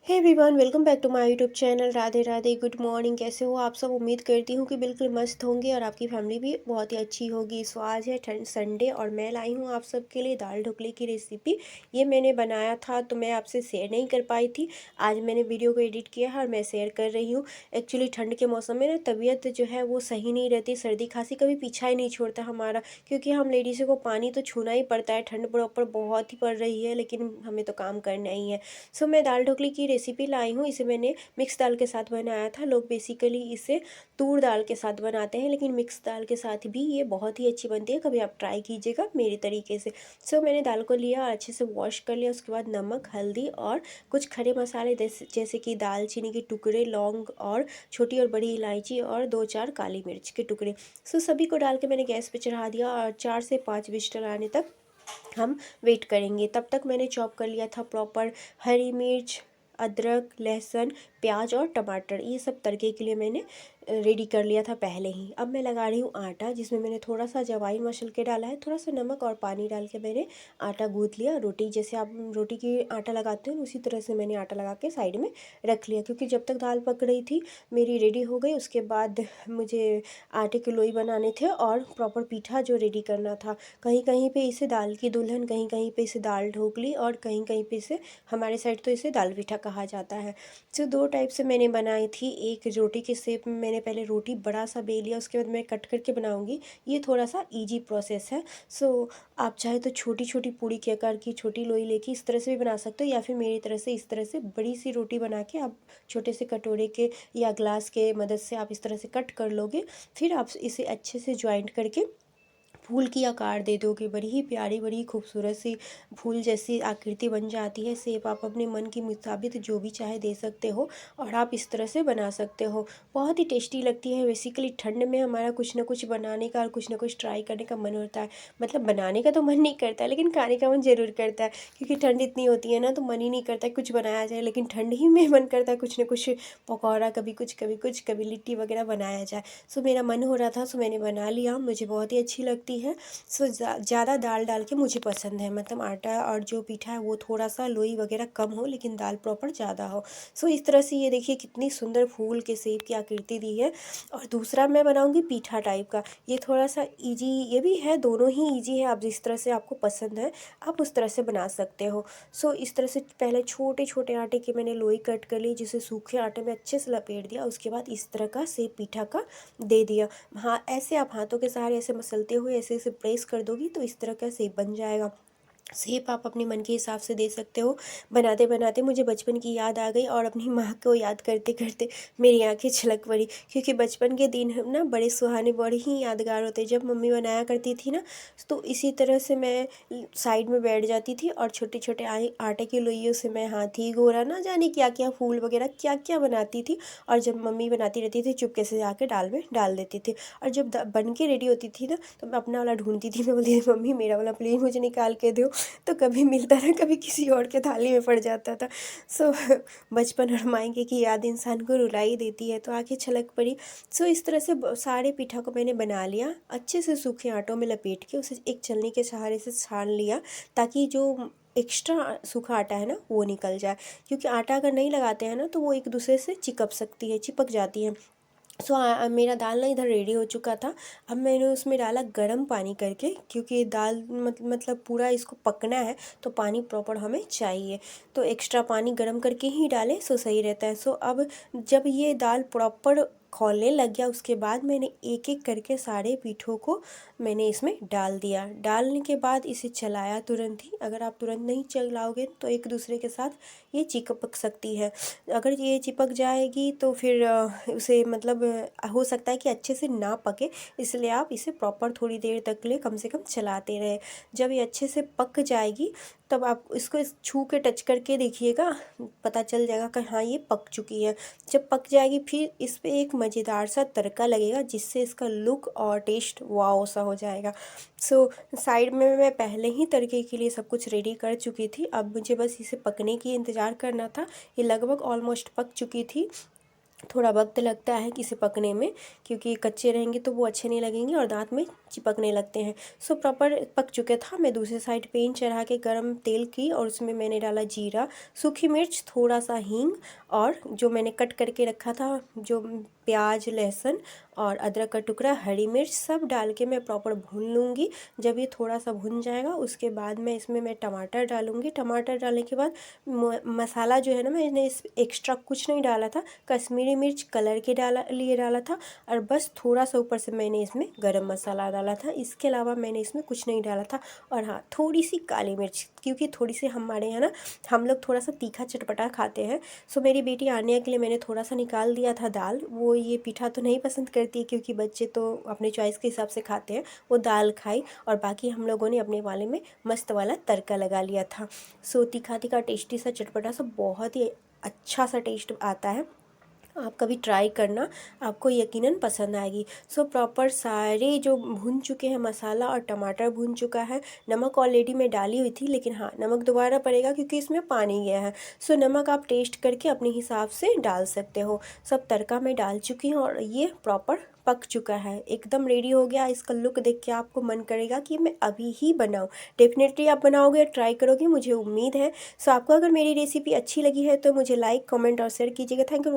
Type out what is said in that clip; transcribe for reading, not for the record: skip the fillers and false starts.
Hey everyone, welcome back to my YouTube channel. Radhe Radhe, good morning. कैसे हो आप सब? उम्मीद करती हूँ कि बिल्कुल मस्त होंगे और आपकी फैमिली भी बहुत ही अच्छी होगी। सो आज है संडे और मैं लाई हूँ आप सबके लिए दाल ढोकले की रेसिपी। ये मैंने बनाया था तो मैं आपसे शेयर नहीं कर पाई थी। आज मैंने वीडियो को एडिट किया है और मैं शेयर कर रही हूँ। एक्चुअली ठंड के मौसम में ना तबीयत जो है वो सही नहीं रहती, सर्दी खांसी कभी पीछा ही नहीं छोड़ता हमारा, क्योंकि हम लेडीज़ों को पानी तो छूना ही पड़ता है। ठंड प्रॉपर बहुत ही पड़ रही है लेकिन हमें तो काम करना ही है। सो मैं दाल ढोकले की रेसिपी लाई हूँ। इसे मैंने मिक्स दाल के साथ बनाया था। लोग बेसिकली इसे तूर दाल के साथ बनाते हैं, लेकिन मिक्स दाल के साथ भी ये बहुत ही अच्छी बनती है। कभी आप ट्राई कीजिएगा मेरे तरीके से। सो मैंने दाल को लिया और अच्छे से वॉश कर लिया। उसके बाद नमक, हल्दी और कुछ खड़े मसाले जैसे कि दालचीनी के टुकड़े, लौंग और छोटी और बड़ी इलायची और 2-4 काली मिर्च के टुकड़े। सो सभी को डाल के मैंने गैस पे चढ़ा दिया और 4 से 5 विजिल आने तक हम वेट करेंगे। तब तक मैंने चॉप कर लिया था प्रॉपर हरी मिर्च, अदरक, लहसुन, प्याज और टमाटर। ये सब तड़के के लिए मैंने रेडी कर लिया था पहले ही। अब मैं लगा रही हूँ आटा, जिसमें मैंने थोड़ा सा अजवाइन मसल के डाला है, थोड़ा सा नमक और पानी डाल के मैंने आटा गूँथ लिया। रोटी जैसे आप रोटी की आटा लगाते हो उसी तरह से मैंने आटा लगा के साइड में रख लिया, क्योंकि जब तक दाल पक रही थी मेरी रेडी हो गई। उसके बाद मुझे आटे के लोई बनाने थे और प्रॉपर पीठा जो रेडी करना था। कहीं कहीं पे इसे दाल की दुल्हन, कहीं कहीं पे इसे दाल ढोकली और कहीं कहीं पे इसे हमारे साइड तो इसे दाल पीठा कहा जाता है। जो 2 टाइप से मैंने बनाई थी। एक रोटी के शेप में मैंने पहले रोटी बड़ा सा बेल लिया, उसके बाद मैं कट करके बनाऊंगी। ये थोड़ा सा इजी प्रोसेस है। सो आप चाहे तो छोटी छोटी पूड़ी के आकार की छोटी लोई लेके इस तरह से भी बना सकते हो, या फिर मेरी तरह से इस तरह से बड़ी सी रोटी बना के आप छोटे से कटोरे के या ग्लास के मदद से आप इस तरह से कट कर लोगे। फिर आप इसे अच्छे से ज्वाइंट करके फूल की आकार दे दोगे। बड़ी ही प्यारी, बड़ी ही खूबसूरत सी फूल जैसी आकृति बन जाती है। शेप आप अपने मन के मुताबिक जो भी चाहे दे सकते हो और आप इस तरह से बना सकते हो। बहुत ही टेस्टी लगती है। बेसिकली ठंड में हमारा कुछ ना कुछ बनाने का और कुछ ना कुछ ट्राई करने का मन होता है। मतलब बनाने का तो मन नहीं करता है, लेकिन खाने का मन ज़रूर करता है, क्योंकि ठंड इतनी होती है ना तो मन ही नहीं करता है कुछ बनाया जाए। लेकिन ठंड ही में मन करता है कुछ ना कुछ पकौड़ा, कभी कुछ कभी कुछ, कभी लिट्टी वगैरह बनाया जाए। सो मेरा मन हो रहा था, सो मैंने बना लिया। मुझे बहुत ही अच्छी लगती है। सो ज़्यादा दाल डाल के मुझे पसंद है, मतलब आटा और जो पीठा है वो थोड़ा सा लोई वगैरह कम हो लेकिन दाल प्रॉपर ज़्यादा हो। सो इस तरह से ये देखिए कितनी सुंदर फूल के शेप की आकृति दी है। और दूसरा मैं बनाऊंगी पीठा टाइप का। ये थोड़ा सा इजी, ये भी है, दोनों ही इजी है। आप जिस तरह से आपको पसंद है आप उस तरह से बना सकते हो। सो इस तरह से पहले छोटे छोटे आटे के मैंने लोई कट कर ली, जिसे सूखे आटे में अच्छे से लपेट दिया। उसके बाद इस तरह का शेप पीठा का दे दिया। हाँ, ऐसे आप हाथों के सहारे ऐसे मसलते हुए ऐसे ऐसे प्रेस कर दोगी तो इस तरह का शेप बन जाएगा। शेप आप अपने मन के हिसाब से दे सकते हो। बनाते बनाते मुझे बचपन की याद आ गई और अपनी माँ को याद करते करते मेरी आंखें छलक पड़ी, क्योंकि बचपन के दिन हम ना बड़े सुहाने, बड़े ही यादगार होते। जब मम्मी बनाया करती थी ना तो इसी तरह से मैं साइड में बैठ जाती थी और छोटे छोटे आटे की लोइयों से मैं हाथी घोड़ा ना जाने क्या क्या फूल वगैरह क्या क्या बनाती थी। और जब मम्मी बनाती रहती थी चुपके से जाके दाल में डाल देती थी। और जब बन के रेडी होती थी ना तो मैं अपना वाला ढूंढती थी। मैं बोलती थी मम्मी मेरा वाला प्लीज़ मुझे निकाल के दो। तो कभी मिलता ना, कभी किसी और के थाली में पड़ जाता था। सो बचपन और मायके की याद इंसान को रुला ही देती है, तो आंखें छलक पड़ी। सो इस तरह से सारे पीठा को मैंने बना लिया। अच्छे से सूखे आटों में लपेट के उसे एक छलनी के सहारे से छान लिया, ताकि जो एक्स्ट्रा सूखा आटा है ना वो निकल जाए। क्योंकि आटा अगर नहीं लगाते हैं ना तो वो एक दूसरे से चिपक जाती है। सो मेरा दाल ना इधर रेडी हो चुका था। अब मैंने उसमें डाला गर्म पानी करके, क्योंकि दाल मतलब पूरा इसको पकना है तो पानी प्रॉपर हमें चाहिए। तो एक्स्ट्रा पानी गर्म करके ही डालें सो सही रहता है। सो अब जब ये दाल प्रॉपर खौलने लग गया उसके बाद मैंने एक एक करके सारे पीठों को मैंने इसमें डाल दिया। डालने के बाद इसे चलाया तुरंत ही। अगर आप तुरंत नहीं चलाओगे तो एक दूसरे के साथ ये चिपक सकती है। अगर ये चिपक जाएगी तो फिर उसे मतलब हो सकता है कि अच्छे से ना पके। इसलिए आप इसे प्रॉपर थोड़ी देर तक के लिए कम से कम चलाते रहे। जब ये अच्छे से पक जाएगी तब आप इसको छू के टच करके देखिएगा, पता चल जाएगा कि हाँ ये पक चुकी है। जब पक जाएगी फिर इस पे एक मज़ेदार सा तड़का लगेगा, जिससे इसका लुक और टेस्ट वाओ सा हो जाएगा। सो साइड में मैं पहले ही तड़के के लिए सब कुछ रेडी कर चुकी थी। अब मुझे बस इसे पकने की इंतज़ार करना था। ये लगभग ऑलमोस्ट पक चुकी थी। थोड़ा वक्त लगता है कि इसे पकने में, क्योंकि कच्चे रहेंगे तो वो अच्छे नहीं लगेंगे और दांत में चिपकने लगते हैं। सो प्रॉपर पक चुके था। मैं दूसरी साइड पेन चढ़ा के गरम तेल की और उसमें मैंने डाला जीरा, सूखी मिर्च, थोड़ा सा हींग और जो मैंने कट करके रखा था जो प्याज, लहसुन और अदरक का टुकड़ा, हरी मिर्च सब डाल के मैं प्रॉपर भून लूँगी। जब ये थोड़ा सा भुन जाएगा उसके बाद मैं टमाटर डालूँगी। टमाटर डालने के बाद मसाला जो है ना, मैंने इस एक्स्ट्रा कुछ नहीं डाला था। कश्मीरी मिर्च कलर के लिए डाला था और बस थोड़ा सा ऊपर से मैंने इसमें गरम मसाला डाला था। इसके अलावा मैंने इसमें कुछ नहीं डाला था। और हाँ, थोड़ी सी काली मिर्च, क्योंकि थोड़ी सी हमारे यहाँ ना हम लोग थोड़ा सा तीखा चटपटा खाते हैं। सो मेरी बेटी आन्या के लिए मैंने थोड़ा सा निकाल दिया था दाल। वो ये पीठा तो नहीं पसंद करती, क्योंकि बच्चे तो अपने चॉइस के हिसाब से खाते हैं। वो दाल खाई और बाकी हम लोगों ने अपने वाले में मस्त वाला तड़का लगा लिया था। सो तीखा तीखा टेस्टी सा चटपटा सा बहुत ही अच्छा सा टेस्ट आता है। आप कभी ट्राई करना, आपको यकीनन पसंद आएगी। सो प्रॉपर सारे जो भून चुके हैं, मसाला और टमाटर भून चुका है। नमक ऑलरेडी मैं डाली हुई थी, लेकिन हाँ, नमक दोबारा पड़ेगा क्योंकि इसमें पानी गया है। सो नमक आप टेस्ट करके अपने हिसाब से डाल सकते हो। सब तड़का मैं डाल चुकी हूँ और ये प्रॉपर पक चुका है, एकदम रेडी हो गया। इसका लुक देख के आपको मन करेगा कि मैं अभी ही बनाऊं। डेफिनेटली आप बनाओगे, ट्राई करोगे, मुझे उम्मीद है। सो आपको अगर मेरी रेसिपी अच्छी लगी है तो मुझे लाइक, कमेंट और शेयर कीजिएगा। Thank you.